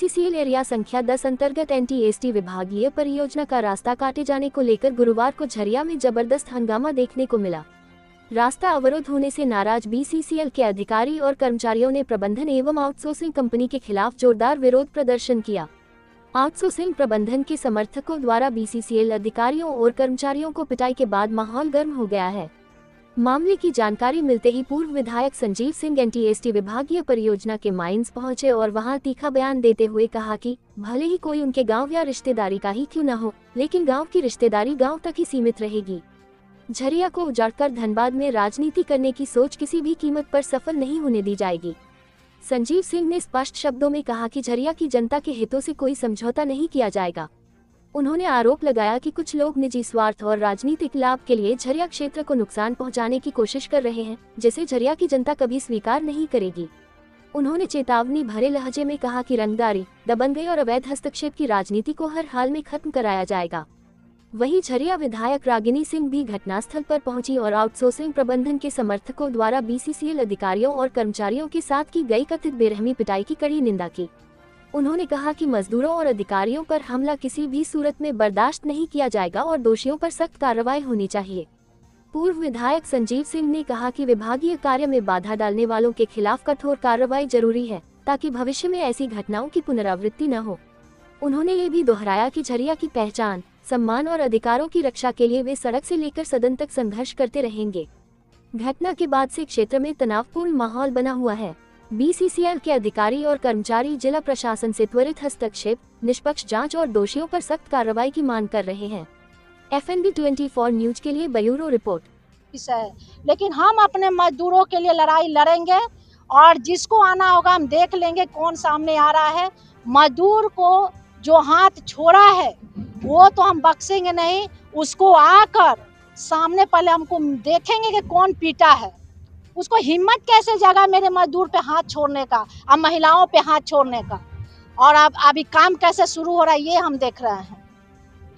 BCCL area संख्या 10 अंतर्गत NTST विभागीय परियोजना का रास्ता काटे जाने को लेकर गुरुवार को झरिया में जबरदस्त हंगामा देखने को मिला। रास्ता अवरुद्ध होने से नाराज बीसीसीएल के अधिकारी और कर्मचारियों ने प्रबंधन एवं आउटसोर्सिंग कंपनी के खिलाफ जोरदार विरोध प्रदर्शन किया। आउटसोर्सिंग प्रबंधन के समर्थकों द्वारा बीसीसीएल अधिकारियों और कर्मचारियों को पिटाई के बाद माहौल गर्म हो गया है। मामले की जानकारी मिलते ही पूर्व विधायक संजीव सिंह एनटीएसटी विभागीय परियोजना के माइंस पहुंचे और वहां तीखा बयान देते हुए कहा कि भले ही कोई उनके गांव या रिश्तेदारी का ही क्यों न हो, लेकिन गांव की रिश्तेदारी गांव तक ही सीमित रहेगी। झरिया को उजाड़कर धनबाद में राजनीति करने की सोच किसी भी कीमत पर सफल नहीं होने दी जाएगी। संजीव सिंह ने स्पष्ट शब्दों में कहा कि झरिया की जनता के हितों से कोई समझौता नहीं किया जाएगा। उन्होंने आरोप लगाया कि कुछ लोग निजी स्वार्थ और राजनीतिक लाभ के लिए झरिया क्षेत्र को नुकसान पहुंचाने की कोशिश कर रहे हैं, जिसे झरिया की जनता कभी स्वीकार नहीं करेगी। उन्होंने चेतावनी भरे लहजे में कहा कि रंगदारी, दबंगई और अवैध हस्तक्षेप की राजनीति को हर हाल में खत्म कराया जाएगा। वहीं झरिया विधायक रागिनी सिंह भी घटनास्थल पर पहुंची और आउटसोर्सिंग प्रबंधन के समर्थकों द्वारा बीसीसीएल अधिकारियों और कर्मचारियों के साथ की गई कथित बेरहमी पिटाई की कड़ी निंदा की। उन्होंने कहा कि मजदूरों और अधिकारियों पर हमला किसी भी सूरत में बर्दाश्त नहीं किया जाएगा और दोषियों पर सख्त कार्रवाई होनी चाहिए। पूर्व विधायक संजीव सिंह ने कहा कि विभागीय कार्य में बाधा डालने वालों के खिलाफ कठोर कार्रवाई जरूरी है, ताकि भविष्य में ऐसी घटनाओं की पुनरावृत्ति न हो। उन्होंने ये भी दोहराया कि झरिया की पहचान, सम्मान और अधिकारों की रक्षा के लिए वे सड़क से लेकर सदन तक संघर्ष करते रहेंगे। घटना के बाद से क्षेत्र में तनावपूर्ण माहौल बना हुआ है। बीसीसीएल के अधिकारी और कर्मचारी जिला प्रशासन से त्वरित हस्तक्षेप, निष्पक्ष जांच और दोषियों पर सख्त कार्रवाई की मांग कर रहे हैं। FNB 24 न्यूज के लिए ब्यूरो रिपोर्ट। लेकिन हम अपने मजदूरों के लिए लड़ाई लड़ेंगे और जिसको आना होगा हम देख लेंगे कौन सामने आ रहा है। मजदूर को जो हाथ छोड़ा है वो तो हम बख्शेंगे नहीं, उसको आकर सामने पहले हमको देखेंगे कि कौन पीटा है। उसको हिम्मत कैसे जगा मेरे मजदूर पे हाथ छोड़ने का, अब महिलाओं पे हाथ छोड़ने का। और अब अभी काम कैसे शुरू हो रहा है ये हम देख रहे हैं।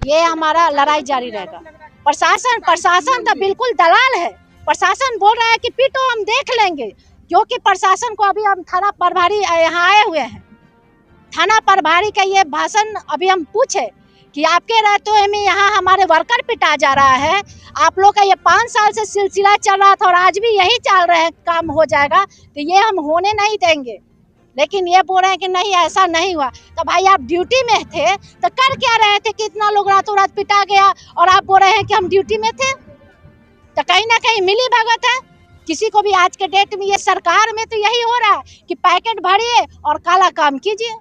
ये हमारा लड़ाई जारी रहेगा। प्रशासन तो बिल्कुल दलाल है। प्रशासन बोल रहा है कि पीटो, हम देख लेंगे, क्योंकि प्रशासन को अभी हम थाना प्रभारी यहाँ आए हुए हैं। थाना प्रभारी का ये भाषण अभी हम पूछे कि आपके रहते में यहाँ हमारे वर्कर पिटा जा रहा है। आप लोग का ये 5 साल से सिलसिला चल रहा था और आज भी यही चल रहे हैं, काम हो जाएगा, तो ये हम होने नहीं देंगे। लेकिन ये बोल रहे हैं कि नहीं ऐसा नहीं हुआ। तो भाई आप ड्यूटी में थे तो कर क्या रहे थे कि इतना लोग रातों रात पिटा गया और आप बोल रहे हैं कि हम ड्यूटी में थे? तो कहीं ना कहीं मिली भगत है किसी को भी। आज के डेट में ये सरकार में तो यही हो रहा है कि पैकेट भरिए और काला काम कीजिए।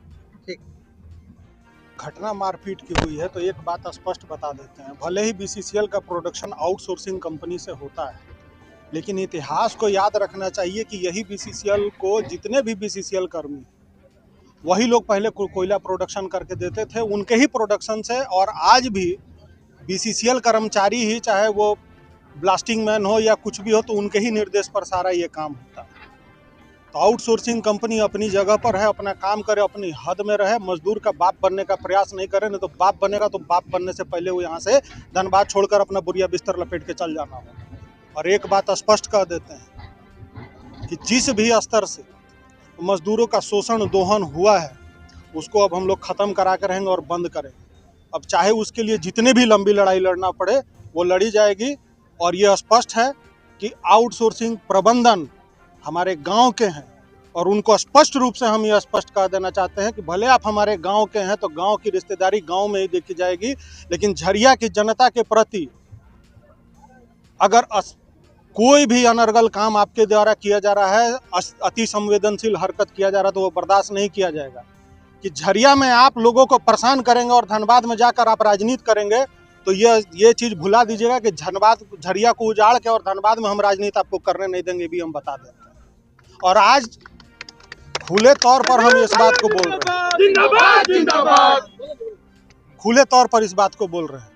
घटना मारपीट की हुई है तो एक बात स्पष्ट बता देते हैं, भले ही बीसीसीएल का प्रोडक्शन आउटसोर्सिंग कंपनी से होता है, लेकिन इतिहास को याद रखना चाहिए कि यही बीसीसीएल को जितने भी बीसीसीएल कर्मी वही लोग पहले कोयला प्रोडक्शन करके देते थे, उनके ही प्रोडक्शन से। और आज भी बीसीसीएल कर्मचारी ही, चाहे वो ब्लास्टिंग मैन हो या कुछ भी हो, तो उनके ही निर्देश पर सारा ये काम होता है। तो आउटसोर्सिंग कंपनी अपनी जगह पर है, अपना काम करे, अपनी हद में रहे। मजदूर का बाप बनने का प्रयास नहीं करे, नहीं तो बाप बनेगा तो बाप बनने से पहले वो यहाँ से धनबाद छोड़कर अपना बुरिया बिस्तर लपेट के चल जाना होगा। और एक बात स्पष्ट कर देते हैं कि जिस भी स्तर से मजदूरों का शोषण दोहन हुआ है उसको अब हम लोग ख़त्म करा के रहेंगे और बंद करेंगे। अब चाहे उसके लिए जितने भी लंबी लड़ाई लड़ना पड़े वो लड़ी जाएगी। और ये स्पष्ट है कि आउटसोर्सिंग प्रबंधन हमारे गांव के हैं और उनको स्पष्ट रूप से हम ये स्पष्ट कर देना चाहते हैं कि भले आप हमारे गांव के हैं तो गांव की रिश्तेदारी गांव में ही देखी जाएगी, लेकिन झरिया की जनता के प्रति अगर कोई भी अनर्गल काम आपके द्वारा किया जा रहा है, अति संवेदनशील हरकत किया जा रहा है, तो वो बर्दाश्त नहीं किया जाएगा। कि झरिया में आप लोगों को परेशान करेंगे और धनबाद में जाकर आप राजनीति करेंगे, तो ये चीज़ भुला दीजिएगा कि झरिया को उजाड़ के और धनबाद में हम राजनीति आपको करने नहीं देंगे, भी हम बता देते हैं। और आज खुले तौर पर हम इस बात को बोल रहे हैं, खुले तौर पर इस बात को बोल रहे हैं